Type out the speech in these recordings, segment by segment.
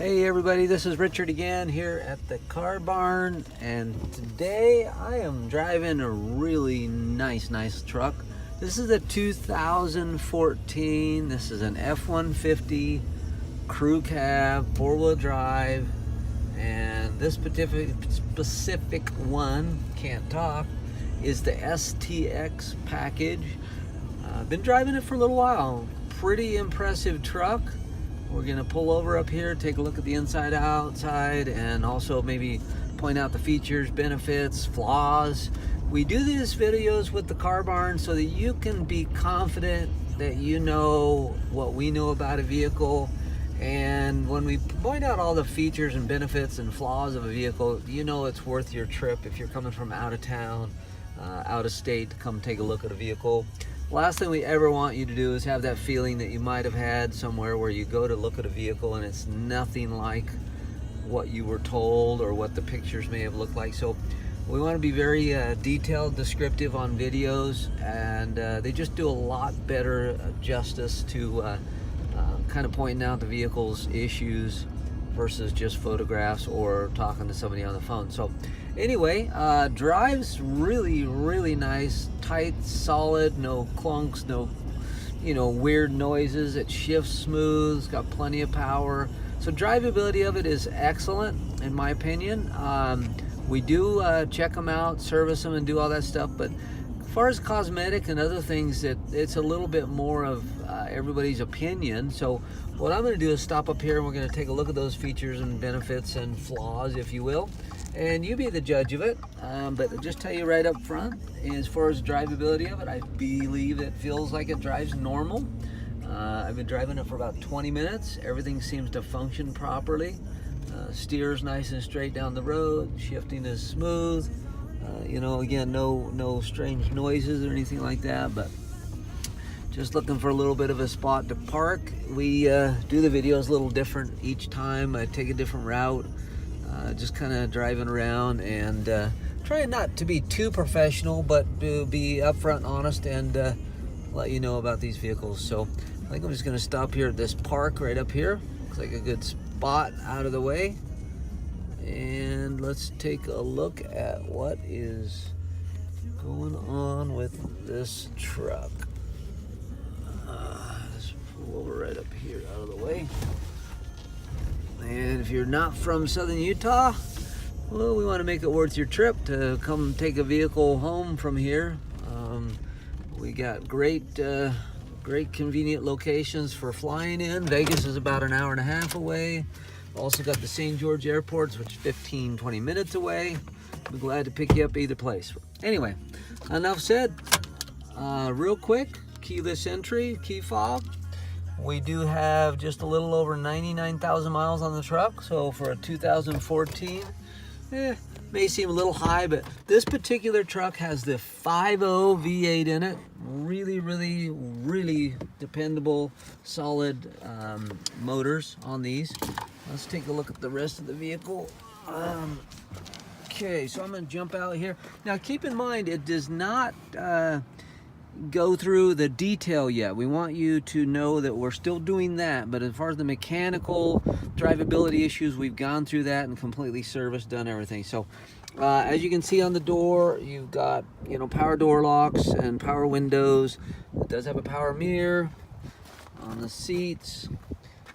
Hey everybody, this is Richard again here at the car barn, and today I am driving a really nice truck. This is a 2014. This is an F-150 crew cab, four-wheel drive, and this specific one, can't talk, is the STX package. I've been driving it for a little while. Pretty impressive truck. We're gonna pull over up here, take a look at the inside, outside, and also maybe point out the features, benefits, flaws. We do these videos with the car barn so that you can be confident that you know what we know about a vehicle. And when we point out all the features and benefits and flaws of a vehicle, you know it's worth your trip if you're coming from out of town, out of state, to come take a look at a vehicle. Last thing we ever want you to do is have that feeling that you might have had somewhere where you go to look at a vehicle and it's nothing like what you were told or what the pictures may have looked like. So we want to be very detailed, descriptive on videos, and they just do a lot better justice to kind of pointing out the vehicle's issues versus just photographs or talking to somebody on the phone. So anyway, drives really nice, tight, solid, no clunks, no weird noises. It shifts smooth, it's got plenty of power. So drivability of it is excellent in my opinion. We do check them out, service them, and do all that stuff, but as far as cosmetic and other things, it's a little bit more of everybody's opinion. So what I'm going to do is stop up here and we're going to take a look at those features and benefits and flaws, if you will, and you be the judge of it. But just tell you right up front, as far as drivability of it, I believe it feels like it drives normal. I've been driving it for about 20 minutes. Everything seems to function properly. Steers nice and straight down the road. Shifting is smooth. Again, no strange noises or anything like that, but just looking for a little bit of a spot to park. We do the videos a little different each time. I take a different route, just kind of driving around and trying not to be too professional, but to be upfront and honest and let you know about these vehicles. So I think I'm just going to stop here at this park right up here. Looks like a good spot out of the way. And let's take a look at what is going on with this truck. Let's pull over right up here out of the way. And if you're not from Southern Utah, well, we want to make it worth your trip to come take a vehicle home from here. We got great convenient locations for flying in. Vegas is about an hour and a half away. Also got the St. George airports, which is 15-20 minutes away. We're glad to pick you up either place. Anyway, enough said. Real quick, keyless entry, key fob. We do have just a little over 99,000 miles on the truck. So for a 2014, may seem a little high, but this particular truck has the 5.0 V8 in it. Really dependable, solid motors on these. Let's take a look at the rest of the vehicle. Okay, so I'm going to jump out here. Now keep in mind, it does not go through the detail yet. We want you to know that we're still doing that, but as far as the mechanical drivability issues, we've gone through that and completely serviced, done everything. So as you can see on the door, you've got power door locks and power windows. It does have a power mirror. On the seats,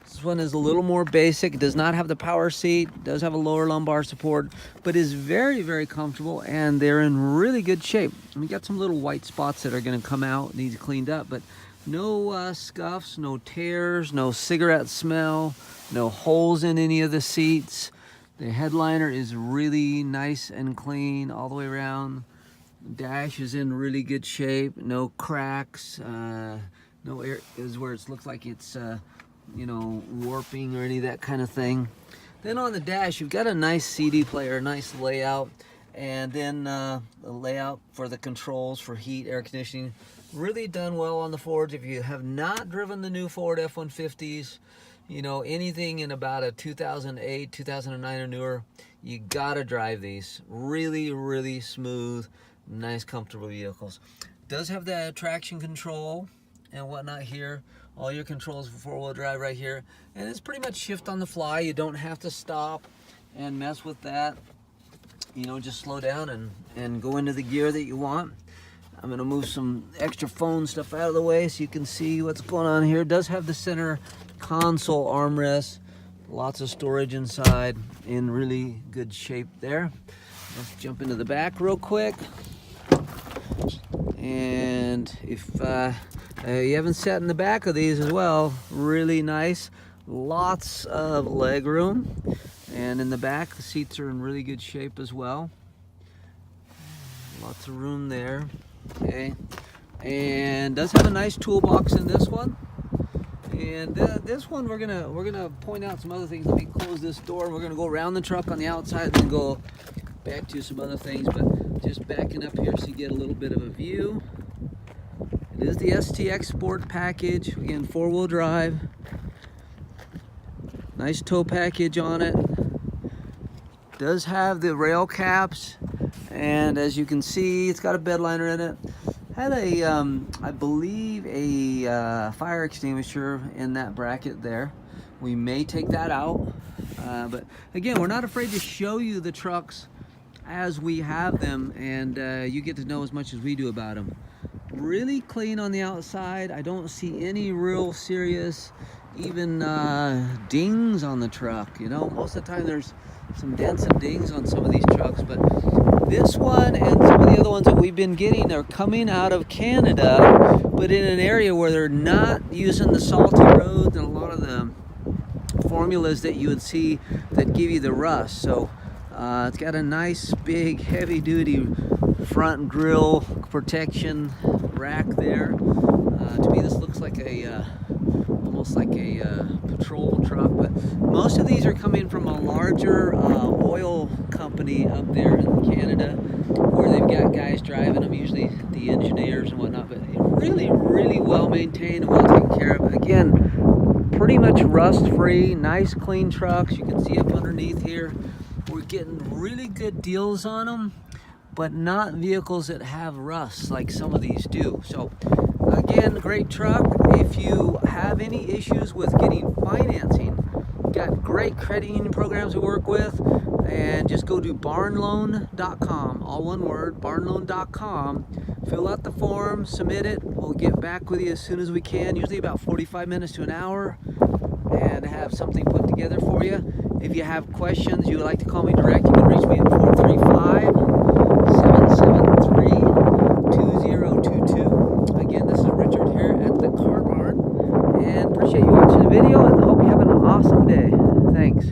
this one is a little more basic. It does not have the power seat. It does have a lower lumbar support, but is very comfortable, and they're in really good shape. We got some little white spots that are going to come out, needs cleaned up, but no scuffs, no tears, no cigarette smell, no holes in any of the seats. The headliner is really nice and clean all the way around. The dash is in really good shape. No cracks, no areas where it looks like it's warping or any of that kind of thing. Then on the dash, you've got a nice CD player, nice layout, and then the layout for the controls for heat, air conditioning. Really done well on the Fords. If you have not driven the new Ford F-150s, anything in about a 2008, 2009 or newer, you gotta drive these. Really smooth, nice, comfortable vehicles. Does have the traction control and whatnot here All your controls for four-wheel drive right here. And it's pretty much shift on the fly. You don't have to stop and mess with that. You know, just slow down and go into the gear that you want. I'm gonna move some extra phone stuff out of the way so you can see what's going on here. It does have the center console armrest, lots of storage inside, in really good shape there. Let's jump into the back real quick. And if you haven't sat in the back of these as well, really nice, lots of leg room. And in the back, the seats are in really good shape as well. Lots of room there. Okay, and does have a nice toolbox in this one. And this one, we're gonna point out some other things. Let me close this door. We're gonna go around the truck on the outside and then go back to some other things. But just backing up here so you get a little bit of a view. It is the STX Sport package. Again, four-wheel drive. Nice tow package on it. Does have the rail caps. And as you can see, it's got a bed liner in it. Had a, I believe, a fire extinguisher in that bracket there. We may take that out. But again, we're not afraid to show you the trucks as we have them, and you get to know as much as we do about them. Really clean on the outside. I don't see any real serious, even dings on the truck. You know, most of the time there's some dents and dings on some of these trucks, but this one and some of the other ones that we've been getting are coming out of Canada, but in an area where they're not using the salty roads and a lot of the formulas that you would see that give you the rust. So it's got a nice big heavy duty front grille protection rack there. To me this looks like a almost like a patrol truck, but most of these are coming from a larger oil company up there in Canada, where they've got guys driving them, usually the engineers and whatnot, but really, really well maintained and well taken care of. Again, pretty much rust free, nice clean trucks. You can see up underneath here, we're getting really good deals on them, but not vehicles that have rust like some of these do. So again, great truck. If you have any issues with getting financing, got great credit union programs we work with, and just go to barnloan.com, all one word, barnloan.com, fill out the form, submit it. We'll get back with you as soon as we can, usually about 45 minutes to an hour, and have something put together for you. If you have questions, you would like to call me direct, you can reach me at 435-773-2022. Again, this is Richard here at the Car Barn, and appreciate you watching the video and hope you have an awesome day. Thanks.